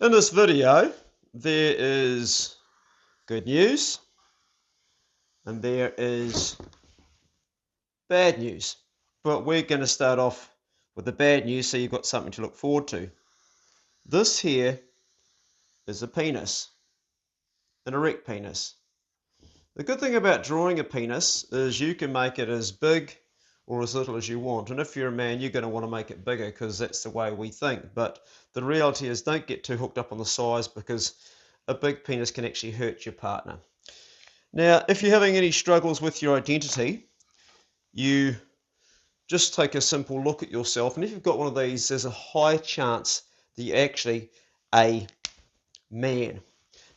In this video, there is good news and there is bad news. But we're going to start off with the bad news so you've got something to look forward to. This here is a penis, an erect penis. The good thing about drawing a penis is you can make it as big or as little as you want. And if you're a man, you're going to want to make it bigger because that's the way we think. But the reality is don't get too hooked up on the size because a big penis can actually hurt your partner. Now, if you're having any struggles with your identity, you just take a simple look at yourself. And if you've got one of these, there's a high chance that you're actually a man.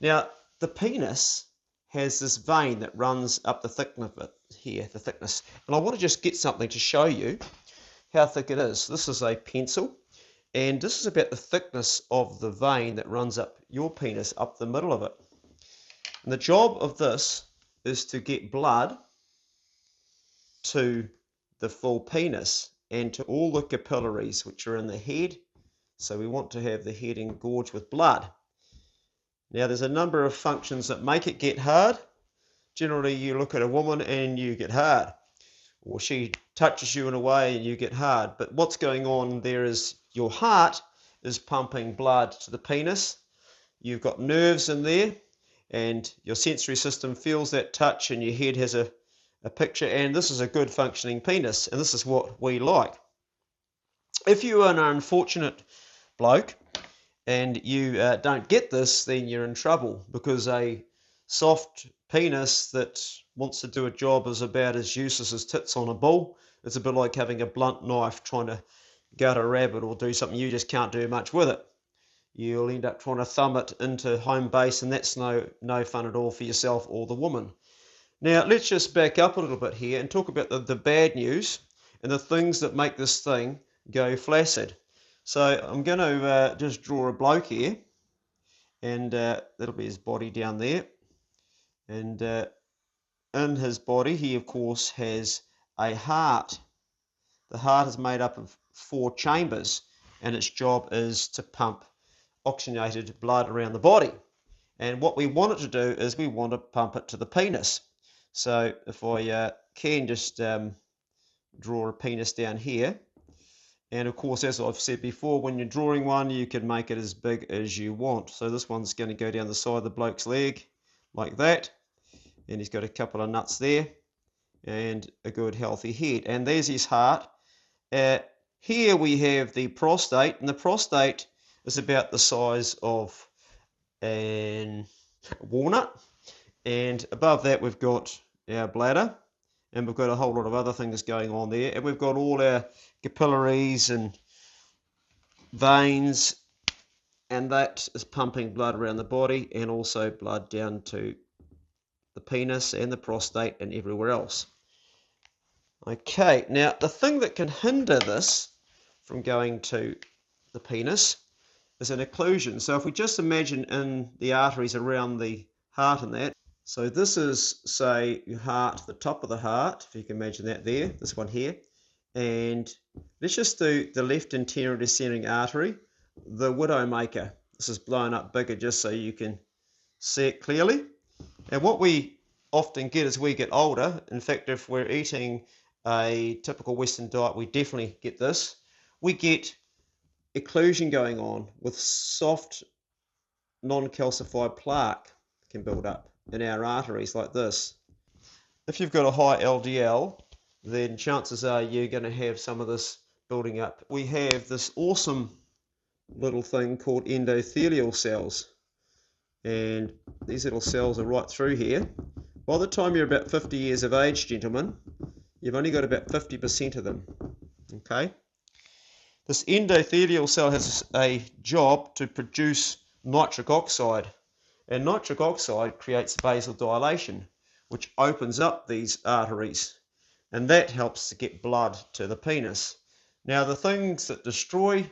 Now, the penis has this vein that runs up the thickness of it here, the thickness. And I want to just get something to show you how thick it is. This is a pencil, and this is about the thickness of the vein that runs up your penis, up the middle of it. And the job of this is to get blood to the full penis and to all the capillaries which are in the head. So we want to have the head engorged with blood. Now there's a number of functions that make it get hard. Generally you look at a woman and you get hard, or she touches you in a way and you get hard. But what's going on there is your heart is pumping blood to the penis. You've got nerves in there and your sensory system feels that touch, and your head has a picture, and this is a good functioning penis, and this is what we like. If you are an unfortunate bloke and you don't get this, then you're in trouble, because a soft penis that wants to do a job is about as useless as tits on a bull. It's a bit like having a blunt knife trying to gut a rabbit or do something. You just can't do much with it. You'll end up trying to thumb it into home base, and that's no fun at all for yourself or the woman. Now, let's just back up a little bit here and talk about the bad news and the things that make this thing go flaccid. So I'm going to just draw a bloke here, and that'll be his body down there. And in his body, he, of course, has a heart. The heart is made up of 4 chambers, and its job is to pump oxygenated blood around the body. And what we want it to do is we want to pump it to the penis. So if I can just draw a penis down here, and of course, as I've said before, when you're drawing one, you can make it as big as you want. So this one's going to go down the side of the bloke's leg like that, and he's got a couple of nuts there and a good healthy head, and there's his heart. Here we have the prostate, and the prostate is about the size of a walnut, and above that we've got our bladder, and we've got a whole lot of other things going on there, and we've got all our capillaries and veins, and that is pumping blood around the body and also blood down to the penis and the prostate and everywhere else. Okay, now the thing that can hinder this from going to the penis is an occlusion. So if we just imagine in the arteries around the heart and that, so this is, say, your heart, the top of the heart, if you can imagine that there, this one here, and let's just do the left anterior descending artery, the widowmaker. This is blown up bigger just so you can see it clearly. And what we often get as we get older, in fact, if we're eating a typical Western diet, we definitely get this. We get occlusion going on with soft, non-calcified plaque can build up in our arteries like this. If you've got a high LDL, then chances are you're going to have some of this building up. We have this awesome little thing called endothelial cells, and these little cells are right through here. By the time you're about 50 years of age, gentlemen, you've only got about 50% of them. Okay? This endothelial cell has a job to produce nitric oxide, and nitric oxide creates vasodilation, which opens up these arteries, and that helps to get blood to the penis. Now, the things that destroy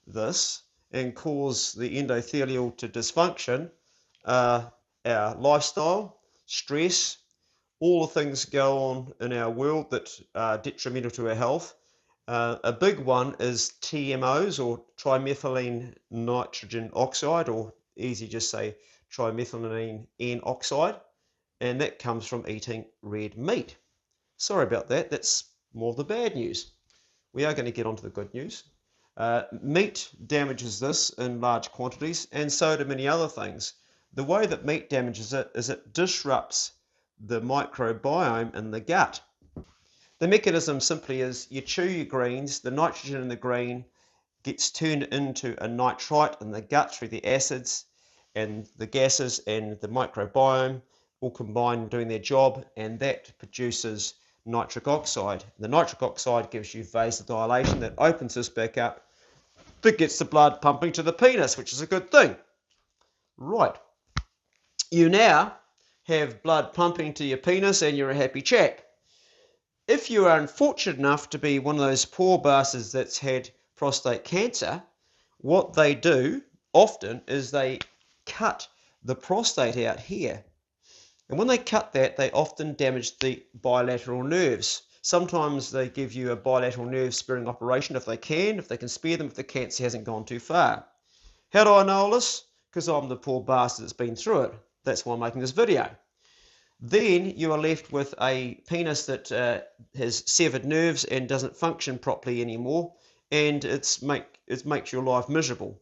this and cause the endothelial to dysfunction are our lifestyle, stress, all the things go on in our world that are detrimental to our health, A big one is TMOs, or trimethylene nitrogen oxide, or easy just say trimethylene N oxide, and that comes from eating red meat. Sorry about that, that's more the bad news. We are going to get on to the good news. Meat damages this in large quantities, and so do many other things. The way that meat damages it is it disrupts the microbiome in the gut. The mechanism simply is you chew your greens, the nitrogen in the green gets turned into a nitrite in the gut through the acids and the gases, and the microbiome all combine doing their job, and that produces nitric oxide. The nitric oxide gives you vasodilation that opens this back up, that gets the blood pumping to the penis, which is a good thing. Right. You now have blood pumping to your penis and you're a happy chap. If you are unfortunate enough to be one of those poor bastards that's had prostate cancer, what they do often is they cut the prostate out here. And when they cut that, they often damage the bilateral nerves. Sometimes they give you a bilateral nerve sparing operation if they can spare them, if the cancer hasn't gone too far. How do I know all this? Because I'm the poor bastard that's been through it. That's why I'm making this video. Then you are left with a penis that has severed nerves and doesn't function properly anymore, and it makes your life miserable.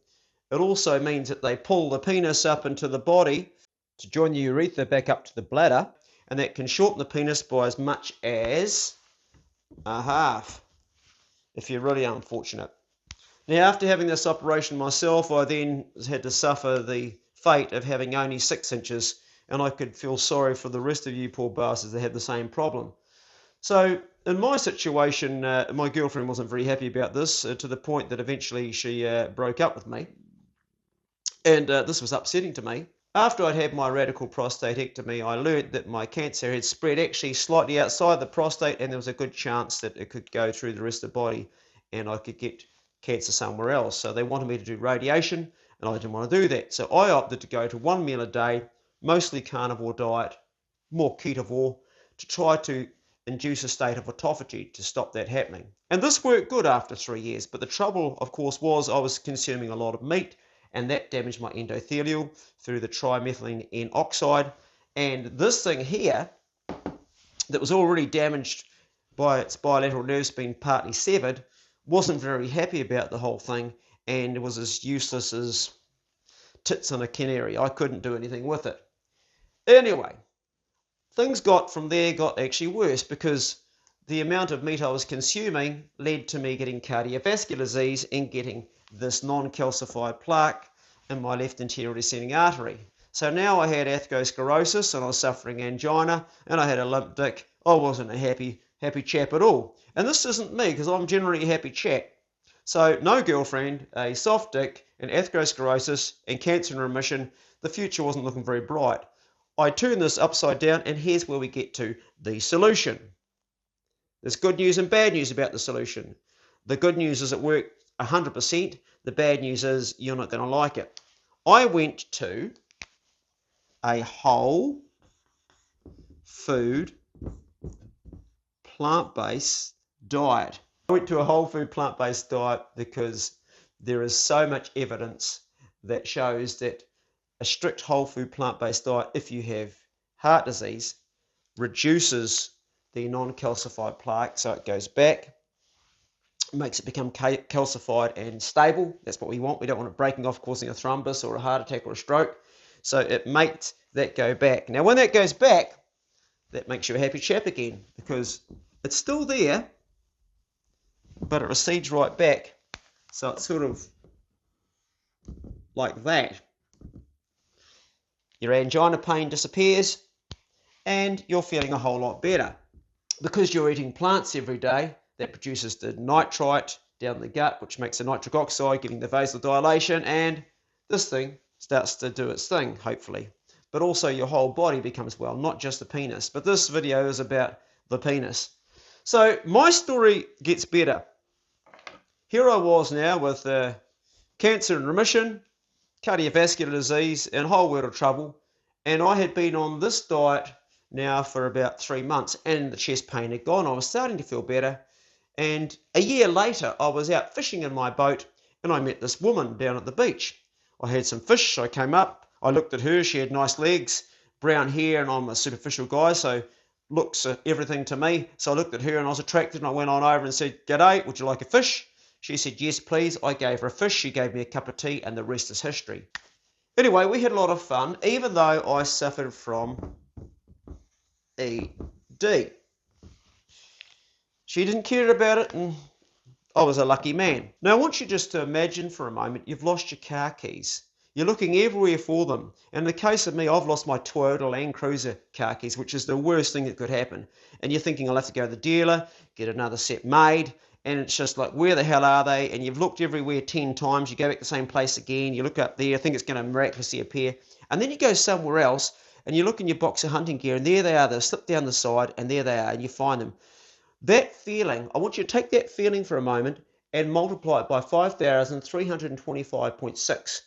It also means that they pull the penis up into the body to join the urethra back up to the bladder, and that can shorten the penis by as much as a half, if you're really unfortunate. Now, after having this operation myself, I then had to suffer the fate of having only 6 inches, and I could feel sorry for the rest of you poor bastards that had the same problem. So, in my situation, my girlfriend wasn't very happy about this, to the point that eventually she broke up with me, and this was upsetting to me. After I'd had my radical prostatectomy, I learnt that my cancer had spread actually slightly outside the prostate, and there was a good chance that it could go through the rest of the body and I could get cancer somewhere else. So they wanted me to do radiation, and I didn't want to do that. So I opted to go to 1 meal a day, mostly carnivore diet, more ketovore, to try to induce a state of autophagy to stop that happening. And this worked good after 3 years, but the trouble, of course, was I was consuming a lot of meat, and that damaged my endothelial through the trimethylene N oxide. And this thing here, that was already damaged by its bilateral nerves being partly severed, wasn't very happy about the whole thing, and it was as useless as tits on a canary. I couldn't do anything with it. Anyway, things got actually worse, because the amount of meat I was consuming led to me getting cardiovascular disease and getting this non-calcified plaque in my left anterior descending artery. So now I had atherosclerosis, and I was suffering angina, and I had a limp dick. I wasn't a happy chap at all. And this isn't me, because I'm generally a happy chap. So no girlfriend, a soft dick, and atherosclerosis, and cancer in remission. The future wasn't looking very bright. I turned this upside down, and here's where we get to the solution. There's good news and bad news about the solution. The good news is it worked 100%. The bad news is you're not going to like it. I went to a whole food plant-based diet. I went to a whole food plant-based diet because there is so much evidence that shows that a strict whole food plant-based diet, if you have heart disease, reduces the non-calcified plaque, so it goes back, makes it become calcified and stable. That's what we want. We don't want it breaking off, causing a thrombus or a heart attack or a stroke. So it makes that go back. Now, when that goes back, that makes you a happy chap again, because it's still there, but it recedes right back. So it's sort of like that. Your angina pain disappears, and you're feeling a whole lot better. Because you're eating plants every day, that produces the nitrite down the gut, which makes the nitric oxide, giving the vasodilation, and this thing starts to do its thing, hopefully. But also your whole body becomes well, not just the penis. But this video is about the penis. So my story gets better. Here I was now with cancer in remission, cardiovascular disease, and a whole world of trouble. And I had been on this diet now for about 3 months, and the chest pain had gone. I was starting to feel better, And a year later, I was out fishing in my boat and I met this woman down at the beach. I had some fish, so I came up, I looked at her, she had nice legs, brown hair, and I'm a superficial guy, so looks everything to me. So I looked at her and I was attracted, and I went on over and said, "G'day, would you like a fish?" She said, "Yes, please." I gave her a fish, she gave me a cup of tea, and the rest is history. Anyway, we had a lot of fun, even though I suffered from ED. She didn't care about it, and I was a lucky man. Now, I want you just to imagine for a moment you've lost your car keys. You're looking everywhere for them. In the case of me, I've lost my Toyota Land Cruiser car keys, which is the worst thing that could happen. And you're thinking, I'll have to go to the dealer, get another set made, and it's just like, where the hell are they? And you've looked everywhere 10 times, you go back to the same place again, you look up there, think it's going to miraculously appear, and then you go somewhere else, and you look in your box of hunting gear, and there they are, they've slipped down the side, and there they are, and you find them. That feeling, I want you to take that feeling for a moment and multiply it by 5,325.6.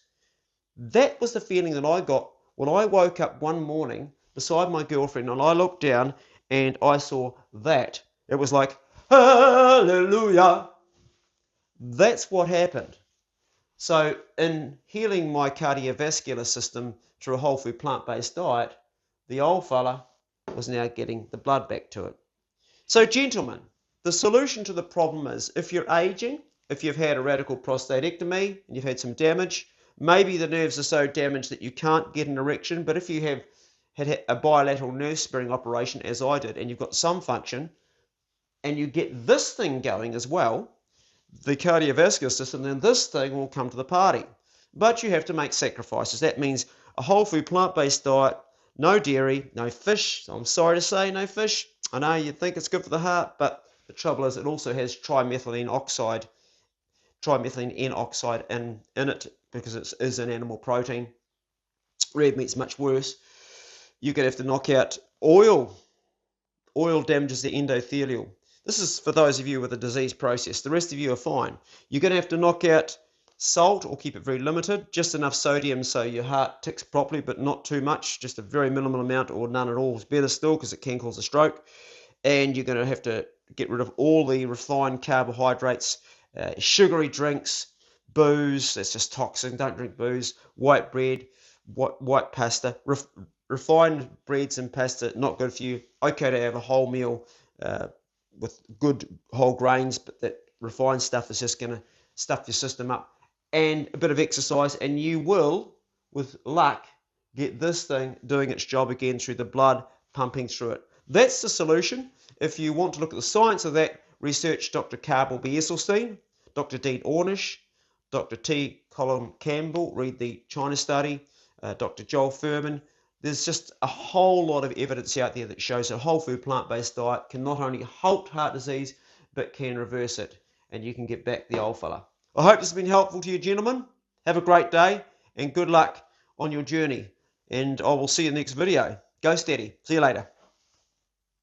That was the feeling that I got when I woke up one morning beside my girlfriend and I looked down and I saw that. It was like, hallelujah. That's what happened. So in healing my cardiovascular system through a whole food plant-based diet, the old fella was now getting the blood back to it. So gentlemen, the solution to the problem is, if you're aging, if you've had a radical prostatectomy and you've had some damage, maybe the nerves are so damaged that you can't get an erection, but if you have had a bilateral nerve sparing operation, as I did, and you've got some function, and you get this thing going as well, the cardiovascular system, then this thing will come to the party. But you have to make sacrifices. That means a whole food plant-based diet, no dairy, no fish. I'm sorry to say, no fish. I know you think it's good for the heart, but the trouble is it also has trimethylene N oxide in it, because it is an animal protein. Red meat's much worse. You're going to have to knock out oil. Oil damages the endothelial. This is for those of you with a disease process. The rest of you are fine. You're going to have to knock out salt or keep it very limited, just enough sodium so your heart ticks properly, but not too much, just a very minimal amount, or none at all is better still, because it can cause a stroke. And you're going to have to get rid of all the refined carbohydrates, sugary drinks, booze, that's just toxic, don't drink booze, white bread, white pasta, refined breads and pasta, not good for you. Okay to have a whole meal with good whole grains, but that refined stuff is just going to stuff your system up. And a bit of exercise, and you will, with luck, get this thing doing its job again through the blood pumping through it. That's the solution. If you want to look at the science of that, research Dr. Carmel B. Esselstyn, Dr. Dean Ornish, Dr. T. Colin Campbell, read the China study, Dr. Joel Furman. There's just a whole lot of evidence out there that shows a whole food plant-based diet can not only halt heart disease, but can reverse it, and you can get back the old fella. I hope this has been helpful to you, gentlemen. Have a great day, and good luck on your journey. And I will see you in the next video. Go steady. See you later.